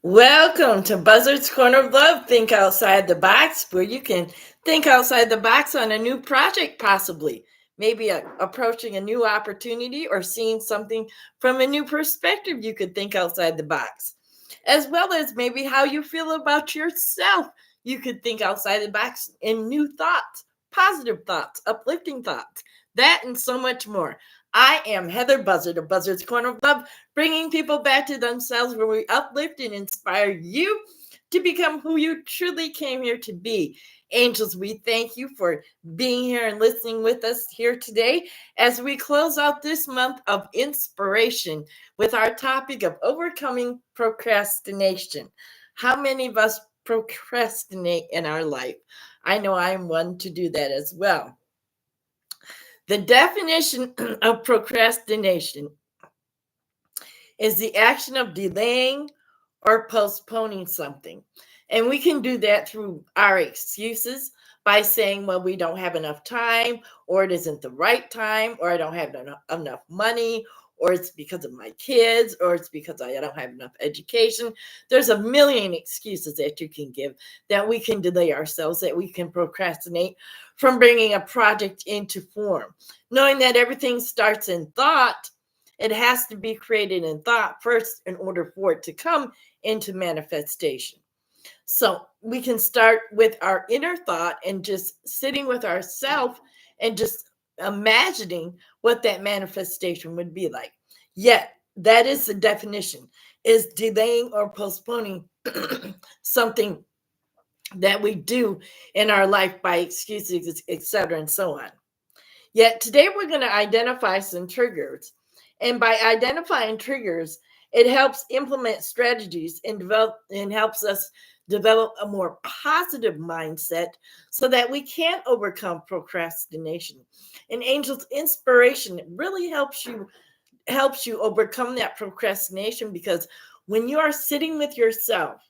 Welcome to Buzzard's Corner of Love. Think outside the box, where you can think outside the box on a new project, possibly. Maybe approaching a new opportunity or seeing something from a new perspective. You could think outside the box, as well as maybe how you feel about yourself. You could think outside the box in new thoughts, positive thoughts, uplifting thoughts, that and so much more. I am Heather Buzzard of Buzzard's Corner of Love, bringing people back to themselves, where we uplift and inspire you to become who you truly came here to be. Angels, we thank you for being here and listening with us here today as we close out this month of inspiration with our topic of overcoming procrastination. How many of us procrastinate in our life? I know I'm one to do that as well. The definition of procrastination is the action of delaying or postponing something. And we can do that through our excuses by saying, well, we don't have enough time, or it isn't the right time, or I don't have enough money, or it's because of my kids, or it's because I don't have enough education. There's a million excuses that you can give that we can delay ourselves, that we can procrastinate from bringing a project into form. Knowing that everything starts in thought, it has to be created in thought first in order for it to come into manifestation. So we can start with our inner thought and just sitting with ourselves and just imagining what that manifestation would be like. Yet, that is the definition, is delaying or postponing something that we do in our life by excuses, etc., and so on. Yet today we're going to identify some triggers. And by identifying triggers, it helps implement strategies and helps us develop a more positive mindset so that we can overcome procrastination. And Angel's inspiration really helps you overcome that procrastination, because when you are sitting with yourself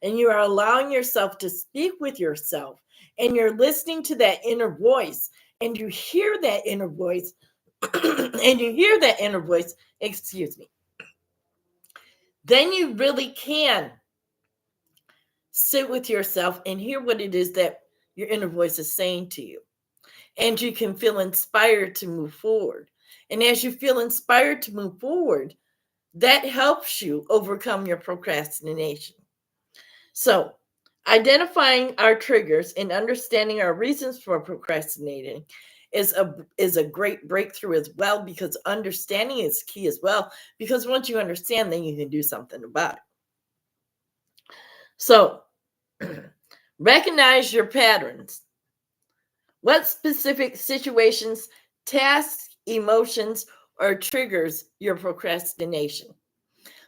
and you are allowing yourself to speak with yourself and you're listening to that inner voice, and you hear that inner voice, excuse me, then you really can sit with yourself and hear what it is that your inner voice is saying to you. And you can feel inspired to move forward. And as you feel inspired to move forward, that helps you overcome your procrastination. So, identifying our triggers and understanding our reasons for procrastinating is a great breakthrough as well, because understanding is key as well, because once you understand, then you can do something about it. So, recognize your patterns. What specific situations, tasks, emotions, or triggers your procrastination?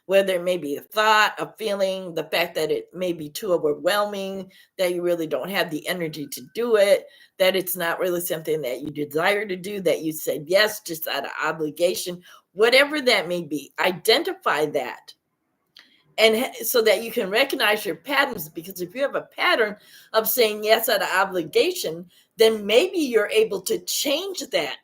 Whether it may be a thought, a feeling, the fact that it may be too overwhelming, that you really don't have the energy to do it, that it's not really something that you desire to do, that you said yes just out of obligation, whatever that may be, identify that. And so that you can recognize your patterns, because if you have a pattern of saying yes out of obligation, then maybe you're able to change that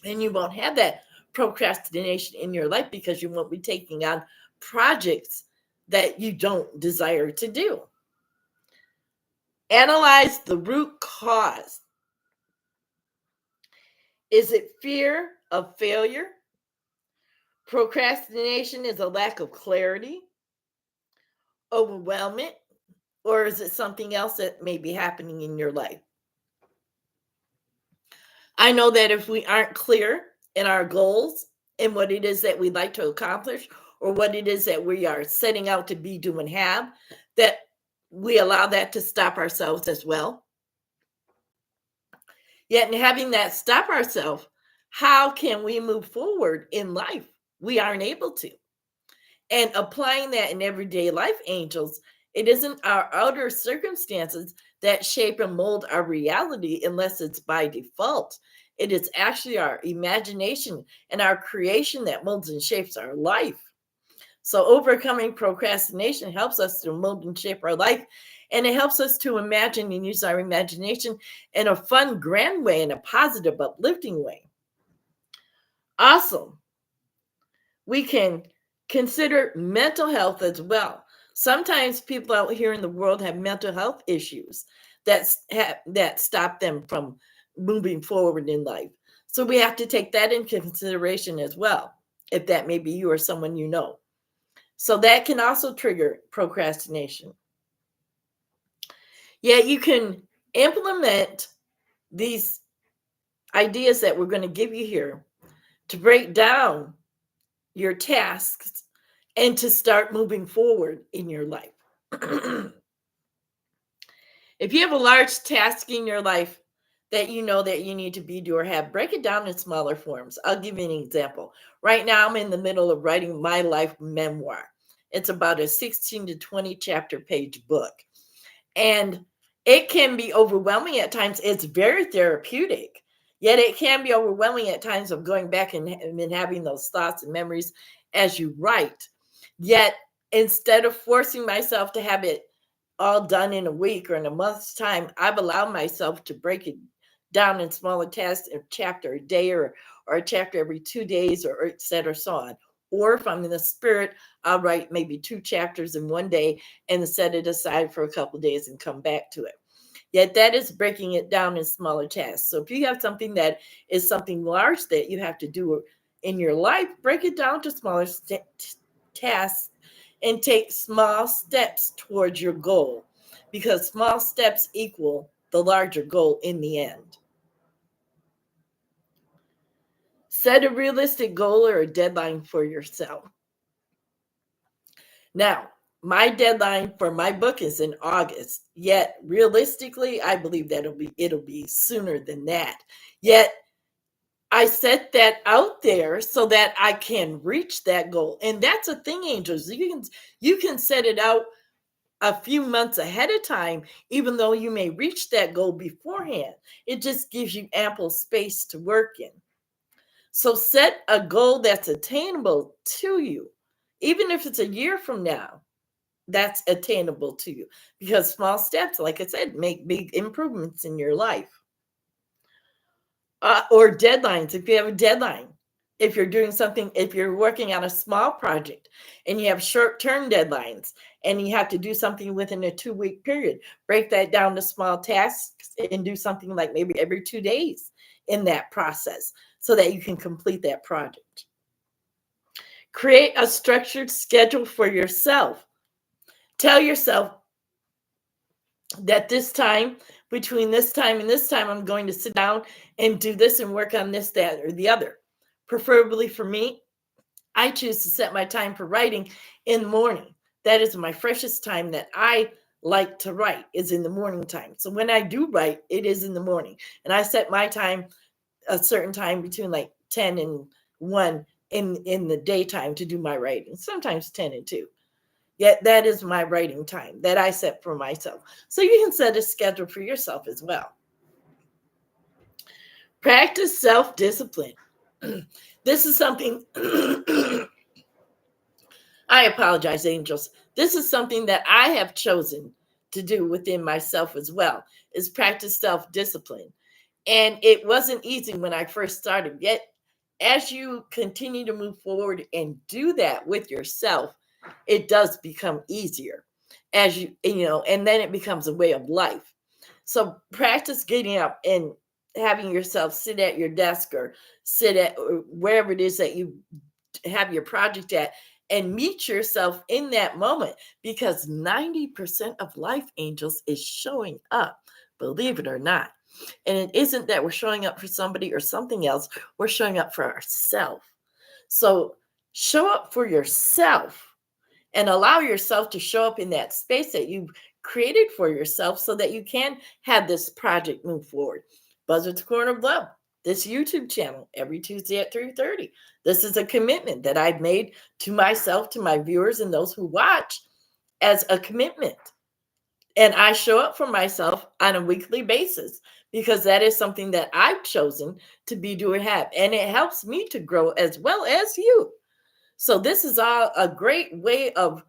and you won't have that procrastination in your life, because you won't be taking on projects that you don't desire to do. Analyze the root cause. Is it fear of failure? Procrastination is a lack of clarity, overwhelmment, or is it something else that may be happening in your life? I know that if we aren't clear in our goals and what it is that we'd like to accomplish, or what it is that we are setting out to be, do, and have, that we allow that to stop ourselves as well. Yet in having that stop ourselves, how can we move forward in life? We aren't able to. And applying that in everyday life, angels, it isn't our outer circumstances that shape and mold our reality unless it's by default. It is actually our imagination and our creation that molds and shapes our life. So overcoming procrastination helps us to mold and shape our life, and it helps us to imagine and use our imagination in a fun, grand way, in a positive, uplifting way. Awesome. We can consider mental health as well. Sometimes people out here in the world have mental health issues that stop them from moving forward in life. So we have to take that into consideration as well, if that may be you or someone you know. So that can also trigger procrastination. Yet you can implement these ideas that we're going to give you here to break down your tasks and to start moving forward in your life. If you have a large task in your life that you know that you need to be do or have, break it down in smaller forms. I'll give you an example. Right now, I'm in the middle of writing my life memoir. It's about a 16 to 20 chapter page book. And it can be overwhelming at times. It's very therapeutic, yet it can be overwhelming at times of going back and having those thoughts and memories as you write. Yet, instead of forcing myself to have it all done in a week or in a month's time, I've allowed myself to break it down in smaller tasks, a chapter a day or a chapter every 2 days, or et cetera, so on. Or if I'm in the spirit, I'll write maybe 2 chapters in one day and set it aside for a couple of days and come back to it. Yet that is breaking it down in smaller tasks. So if you have something that is something large that you have to do in your life, break it down to smaller tasks and take small steps towards your goal, because small steps equal the larger goal in the end. Set a realistic goal or a deadline for yourself. Now, my deadline for my book is in August. Yet, realistically, I believe that it'll be sooner than that. Yet, I set that out there so that I can reach that goal. And that's a thing, angels. You can set it out a few months ahead of time, even though you may reach that goal beforehand. It just gives you ample space to work in. So set a goal that's attainable to you, even if it's a year from now. That's attainable to you, because small steps, like I said, make big improvements in your life. Or deadlines. If you have a deadline, if you're doing something, if you're working on a small project and you have short-term deadlines and you have to do something within a 2-week period, break that down to small tasks and do something like maybe every 2 days in that process so that you can complete that project. Create a structured schedule for yourself. Tell yourself that this time, between this time and this time, I'm going to sit down and do this and work on this, that, or the other. Preferably for me, I choose to set my time for writing in the morning. That is my freshest time that I like to write, is in the morning time. So when I do write, it is in the morning. And I set my time, a certain time between like 10 and 1 in the daytime to do my writing, sometimes 10 and 2. Yet that is my writing time that I set for myself. So you can set a schedule for yourself as well. Practice self-discipline. This is something, I apologize, angels. This is something that I have chosen to do within myself as well, is practice self-discipline. And it wasn't easy when I first started. Yet as you continue to move forward and do that with yourself, it does become easier as and then it becomes a way of life. So practice getting up and having yourself sit at your desk or sit at or wherever it is that you have your project at, and meet yourself in that moment, because 90% of life, angels, is showing up, believe it or not. And it isn't that we're showing up for somebody or something else, we're showing up for ourselves. So show up for yourself and allow yourself to show up in that space that you've created for yourself so that you can have this project move forward. Buzzard's Corner of Love, this YouTube channel, every Tuesday at 3:30. This is a commitment that I've made to myself, to my viewers, and those who watch, as a commitment. And I show up for myself on a weekly basis because that is something that I've chosen to be, do, or have. And it helps me to grow as well as you. So this is all a great way of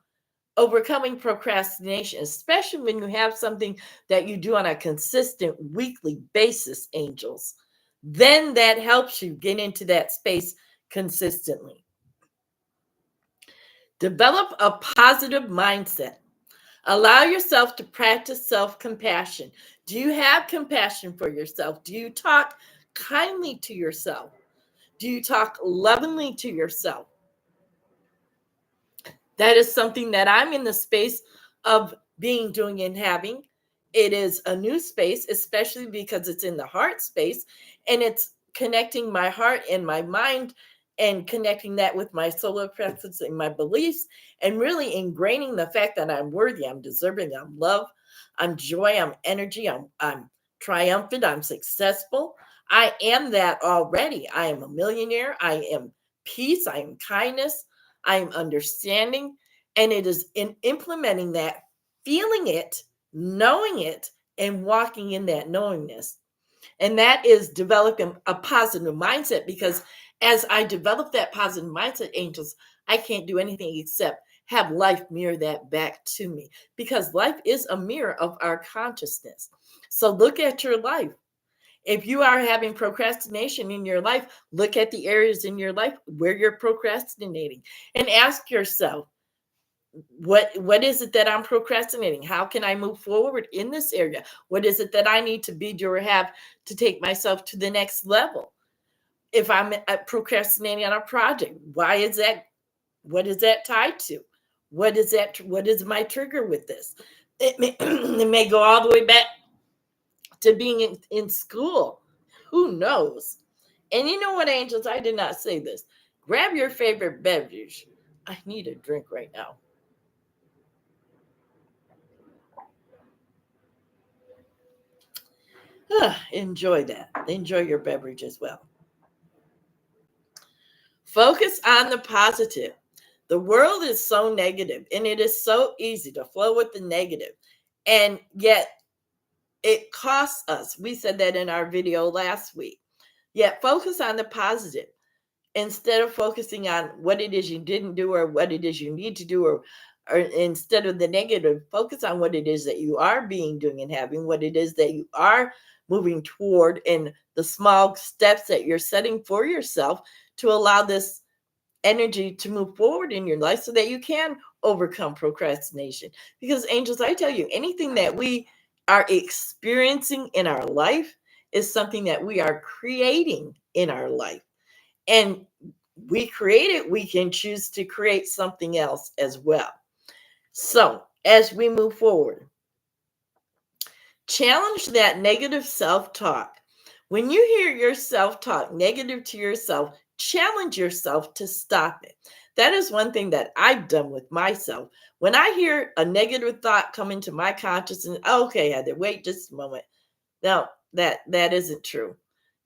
overcoming procrastination, especially when you have something that you do on a consistent weekly basis, angels. Then that helps you get into that space consistently. Develop a positive mindset. Allow yourself to practice self-compassion. Do you have compassion for yourself? Do you talk kindly to yourself? Do you talk lovingly to yourself? That is something that I'm in the space of doing, and having. It is a new space, especially because it's in the heart space, and it's connecting my heart and my mind and connecting that with my solar plexus and my beliefs, and really ingraining the fact that I'm worthy, I'm deserving, I'm love, I'm joy, I'm energy, I'm triumphant, I'm successful. I am that already. I am a millionaire. I am peace. I am kindness. I am understanding. And it is in implementing that, feeling it, knowing it, and walking in that knowingness. And that is developing a positive mindset, because as I develop that positive mindset, angels, I can't do anything except have life mirror that back to me, because life is a mirror of our consciousness. So look at your life. If you are having procrastination in your life, look at the areas in your life where you're procrastinating and ask yourself, what is it that I'm procrastinating? How can I move forward in this area? What is it that I need to be, do, or have to take myself to the next level? If I'm procrastinating on a project, why is that? What is that tied to? What is that? What is my trigger with this? It may go all the way back to being in school. Who knows? And you know what, angels? I did not say this. Grab your favorite beverage. I need a drink right now. Enjoy that. Enjoy your beverage as well. Focus on the positive. The world is so negative, and it is so easy to flow with the negative. And yet it costs us. We said that in our video last week. Yet focus on the positive instead of focusing on what it is you didn't do or what it is you need to do, or instead of the negative, focus on what it is that you are doing and having, what it is that you are moving toward, and the small steps that you're setting for yourself to allow this energy to move forward in your life so that you can overcome procrastination. Because angels, I tell you, anything that we are experiencing in our life is something that we are creating in our life. And we create it, we can choose to create something else as well. So as we move forward, challenge that negative self-talk. When you hear your self-talk negative to yourself, challenge yourself to stop it. That is one thing that I've done with myself. When I hear a negative thought come into my consciousness, okay, Heather, wait just a moment. No, that isn't true.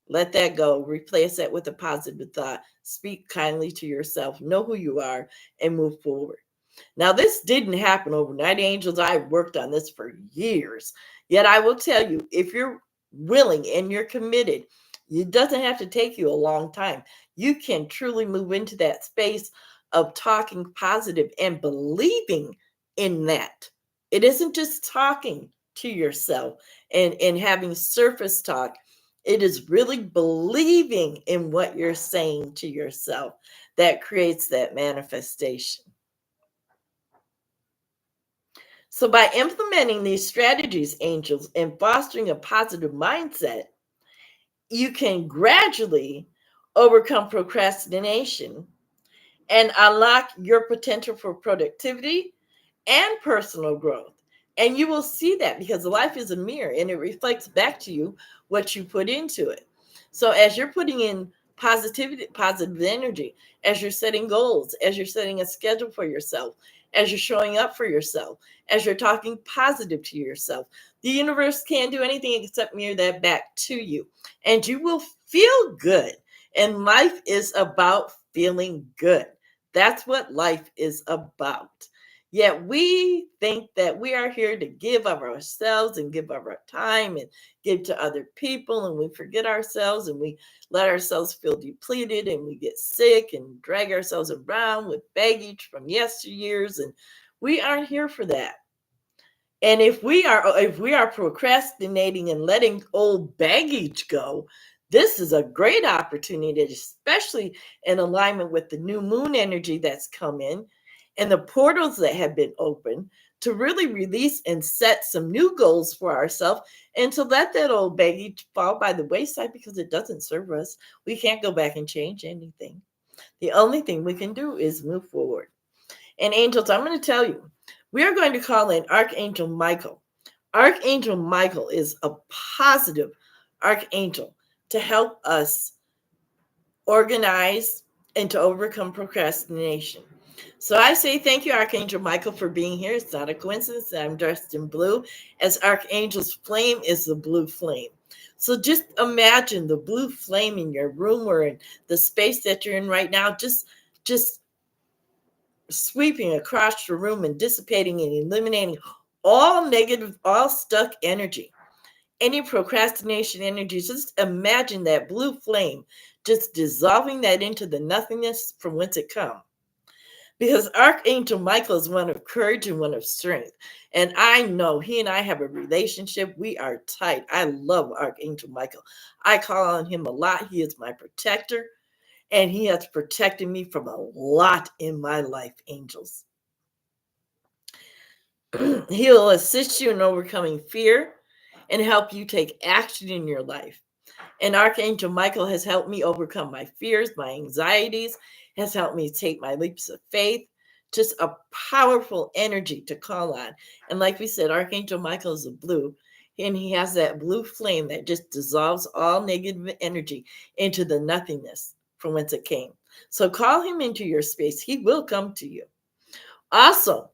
Let that go. Replace that with a positive thought. Speak kindly to yourself. Know who you are and move forward. Now, this didn't happen overnight, angels. I've worked on this for years. Yet I will tell you, if you're willing and you're committed, it doesn't have to take you a long time. You can truly move into that space of talking positive and believing in that. It isn't just talking to yourself and having surface talk. It is really believing in what you're saying to yourself that creates that manifestation. So, by implementing these strategies, angels, and fostering a positive mindset, you can gradually overcome procrastination and unlock your potential for productivity and personal growth. And you will see that, because life is a mirror and it reflects back to you what you put into it. So as you're putting in positivity, positive energy, as you're setting goals, as you're setting a schedule for yourself, as you're showing up for yourself, as you're talking positive to yourself, the universe can't do anything except mirror that back to you. And you will feel good. And life is about feeling good. That's what life is about. Yet we think that we are here to give of ourselves and give of our time and give to other people, and we forget ourselves and we let ourselves feel depleted, and we get sick and drag ourselves around with baggage from yesteryears, and we aren't here for that. And if we are procrastinating and letting old baggage go, this is a great opportunity, especially in alignment with the new moon energy that's come in. and the portals that have been opened to really release and set some new goals for ourselves and to let that old baggage fall by the wayside because it doesn't serve us. We can't go back and change anything. The only thing we can do is move forward. And angels, I'm going to tell you, we are going to call in Archangel Michael. Archangel Michael is a positive archangel to help us organize and to overcome procrastination. So I say thank you, Archangel Michael, for being here. It's not a coincidence that I'm dressed in blue, as Archangel's flame is the blue flame. So just imagine the blue flame in your room or in the space that you're in right now, just sweeping across the room and dissipating and eliminating all negative, all stuck energy. Any procrastination energy, just imagine that blue flame just dissolving that into the nothingness from whence it comes. Because Archangel Michael is one of courage and one of strength. And I know he and I have a relationship. We are tight. I love Archangel Michael. I call on him a lot. He is my protector, and he has protected me from a lot in my life, angels. He'll assist you in overcoming fear and help you take action in your life. And Archangel Michael has helped me overcome my fears, my anxieties, has helped me take my leaps of faith. Just a powerful energy to call on. And like we said, Archangel Michael is a blue, and he has that blue flame that just dissolves all negative energy into the nothingness from whence it came. So call him into your space. He will come to you. Also,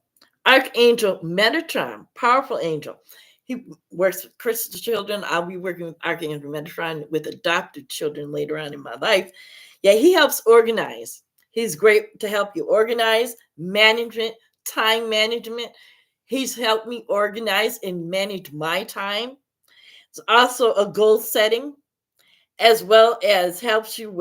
Archangel Metatron, powerful angel. He works with Christian children. I'll be working with Archangel Metatron with adopted children later on in my life. Yeah, he helps organize. He's great to help you organize, management, time management. He's helped me organize and manage my time. It's also a goal setting, as well as helps you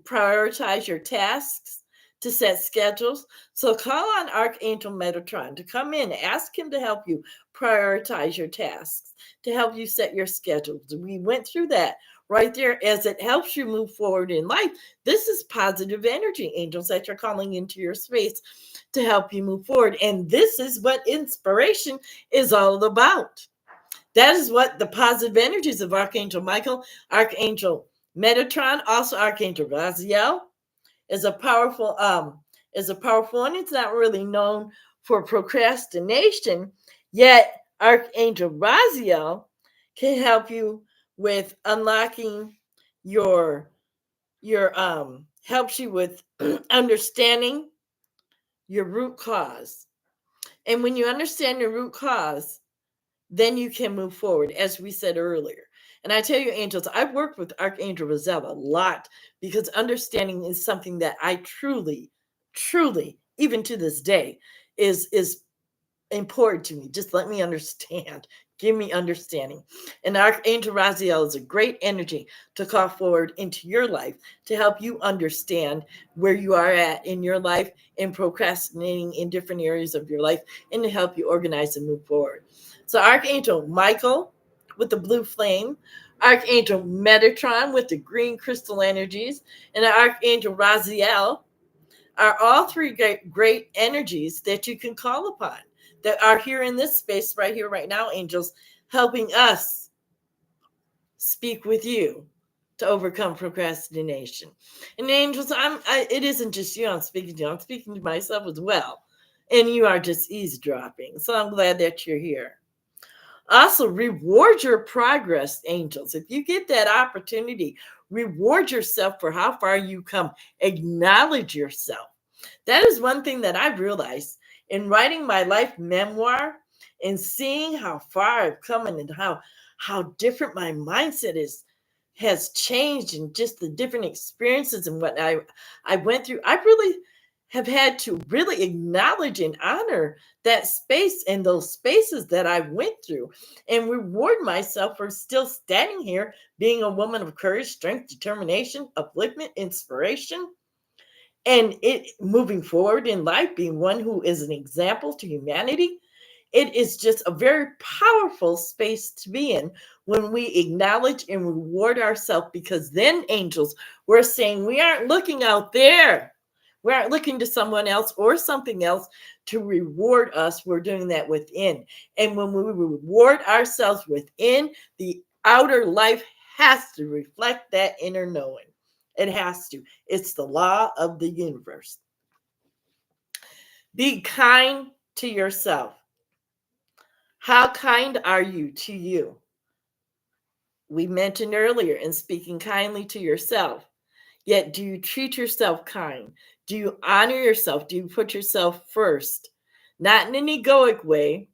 prioritize your tasks, to set schedules. So call on Archangel Metatron to come in. Ask him to help you prioritize your tasks, to help you set your schedules. We went through that right there as it helps you move forward in life. This is positive energy, angels, that you're calling into your space to help you move forward. And this is what inspiration is all about. That is what the positive energies of Archangel Michael, Archangel Metatron, also Archangel Raziel, is a powerful one. It's not really known for procrastination, yet Archangel Raziel can help you with unlocking your helps you with understanding your root cause. And when you understand your root cause, then you can move forward, as we said earlier. And I tell you, angels, I've worked with Archangel Raziel a lot because understanding is something that I truly, truly, even to this day, is important to me. Just let me understand. Give me understanding. And Archangel Raziel is a great energy to call forward into your life to help you understand where you are at in your life and procrastinating in different areas of your life and to help you organize and move forward. So Archangel Michael with the blue flame, Archangel Metatron with the green crystal energies, and Archangel Raziel are all three great energies that you can call upon that are here in this space right here, right now, angels, helping us speak with you to overcome procrastination. And angels, it isn't just you I'm speaking to, I'm speaking to myself as well. And you are just eavesdropping. So I'm glad that you're here. Also, reward your progress, angels. If you get that opportunity, reward yourself for how far you come. Acknowledge yourself. That is one thing that I've realized in writing my life memoir and seeing how far I've come and how different my mindset has changed and just the different experiences and what I went through. I really have had to really acknowledge and honor that space and those spaces that I went through and reward myself for still standing here being a woman of courage, strength, determination, upliftment, inspiration, and it moving forward in life, being one who is an example to humanity. It is just a very powerful space to be in when we acknowledge and reward ourselves, because then, angels, we're saying we aren't looking out there. We aren't looking to someone else or something else to reward us. We're doing that within. And when we reward ourselves within, the outer life has to reflect that inner knowing. It has to. It's the law of the universe. Be kind to yourself. How kind are you to you? We mentioned earlier in speaking kindly to yourself. Yet, do you treat yourself kind? Do you honor yourself? Do you put yourself first? Not in an egoic way,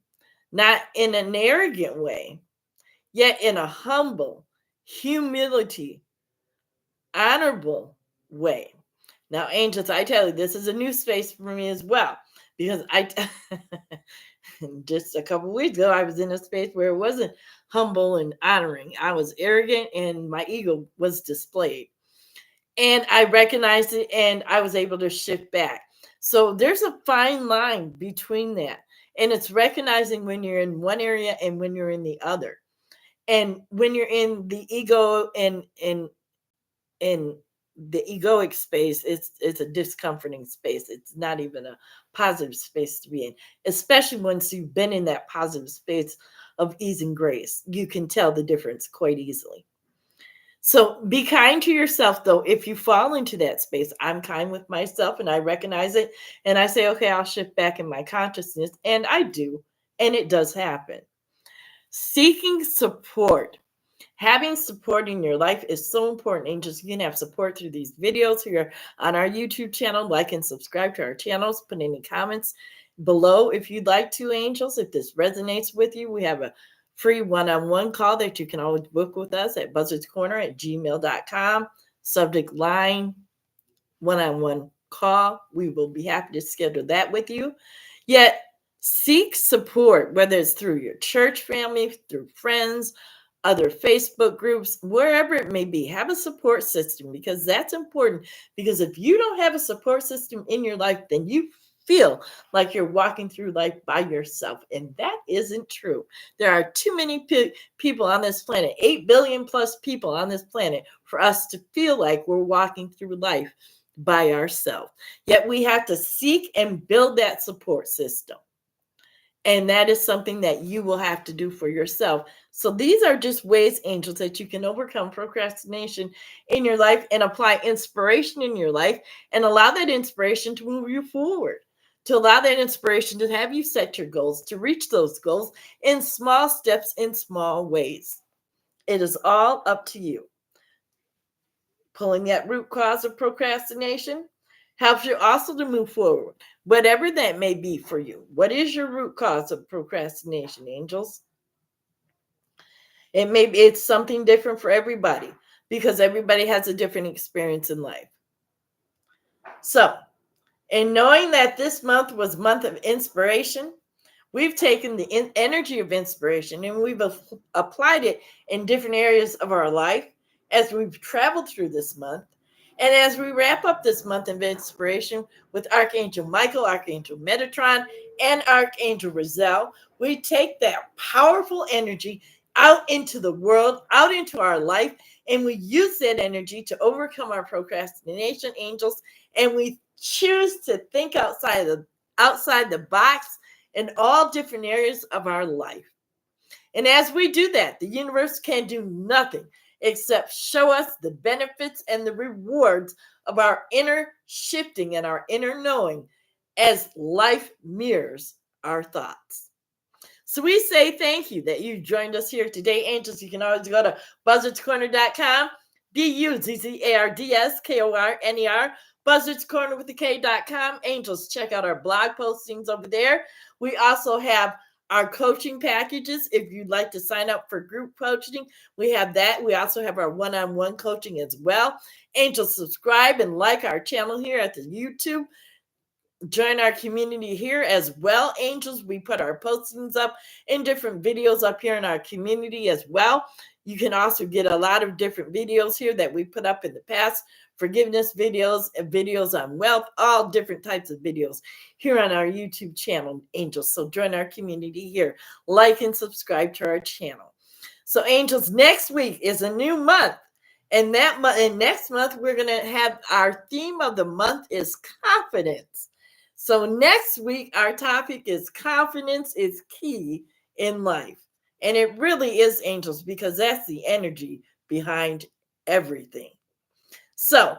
not in an arrogant way, yet in a humble, humility, honorable way. Now, angels, I tell you, this is a new space for me as well, because just a couple of weeks ago, I was in a space where it wasn't humble and honoring. I was arrogant and my ego was displayed. And I recognized it and I was able to shift back. So there's a fine line between that. And it's recognizing when you're in one area and when you're in the other. And when you're in the ego and in the egoic space, it's a discomforting space. It's not even a positive space to be in, especially once you've been in that positive space of ease and grace. You can tell the difference quite easily. So be kind to yourself, though. If you fall into that space, I'm kind with myself and I recognize it. And I say, okay, I'll shift back in my consciousness. And I do. And it does happen. Seeking support. Having support in your life is so important, angels. You can have support through these videos here on our YouTube channel. Like and subscribe to our channels. Put any comments below if you'd like to, angels. If this resonates with you, we have a free one-on-one call that you can always book with us at buzzardscorner@gmail.com. Subject line, one-on-one call. We will be happy to schedule that with you. Yet seek support, whether it's through your church family, through friends, other Facebook groups, wherever it may be. Have a support system, because that's important. Because if you don't have a support system in your life, then you feel like you're walking through life by yourself. And that isn't true. There are too many people on this planet, 8 billion plus people on this planet, for us to feel like we're walking through life by ourselves. Yet we have to seek and build that support system. And that is something that you will have to do for yourself. So these are just ways, angels, that you can overcome procrastination in your life and apply inspiration in your life and allow that inspiration to move you forward, to allow that inspiration to have you set your goals, to reach those goals in small steps, in small ways. It is all up to you. Pulling that root cause of procrastination helps you also to move forward, whatever that may be for you. What is your root cause of procrastination, angels? It's something different for everybody, because everybody has a different experience in life. So, in knowing that this month was month of inspiration, we've taken the energy of inspiration and we've applied it in different areas of our life as we've traveled through this month. And as we wrap up this month of inspiration with Archangel Michael, Archangel Metatron, and Archangel Raziel, we take that powerful energy out into the world, out into our life, and we use that energy to overcome our procrastination, angels, and we choose to think outside the box in all different areas of our life. And as we do that, the universe can do nothing except show us the benefits and the rewards of our inner shifting and our inner knowing as life mirrors our thoughts. So we say thank you that you joined us here today, angels. You can always go to BUZZARDSKORNER.com, BUZZARDSKORNER, BUZZARDSKORNER with the K.com. Angels, check out our blog postings over there. We also have our coaching packages. If you'd like to sign up for group coaching, we have that. We also have our one-on-one coaching as well. Angels, subscribe and like our channel here at the YouTube. Join our community here as well, angels. We put our postings up in different videos up here in our community as well. You can also get a lot of different videos here that we put up in the past, forgiveness videos and videos on wealth, all different types of videos here on our YouTube channel, angels. So join our community here, like and subscribe to our channel. So angels, next week is a new month. And and next month, we're going to have our theme of the month is confidence. So next week, our topic is confidence is key in life. And it really is, angels, because that's the energy behind everything. So,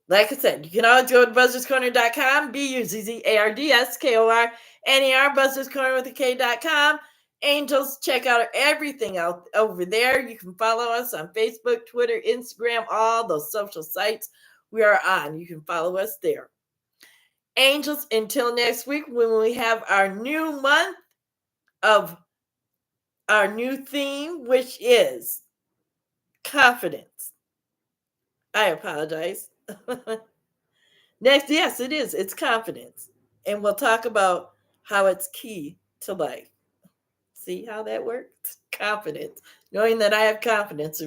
like I said, you can always go to BUZZARDSKORNER.com, BUZZARDSKORNER, Buzzards Corner with a K.com. Angels, check out everything out over there. You can follow us on Facebook, Twitter, Instagram, all those social sites we are on. You can follow us there. Angels, until next week when we have our new month of our new theme, which is confidence. I apologize. Next, yes, it is. It's confidence. And we'll talk about how it's key to life. See how that works? Confidence. Knowing that I have confidence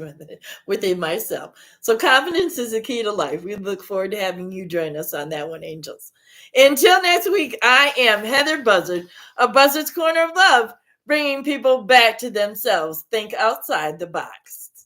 within myself. So confidence is the key to life. We look forward to having you join us on that one, angels. Until next week, I am Heather Buzzard of Buzzard's Corner of Love, bringing people back to themselves. Think outside the box.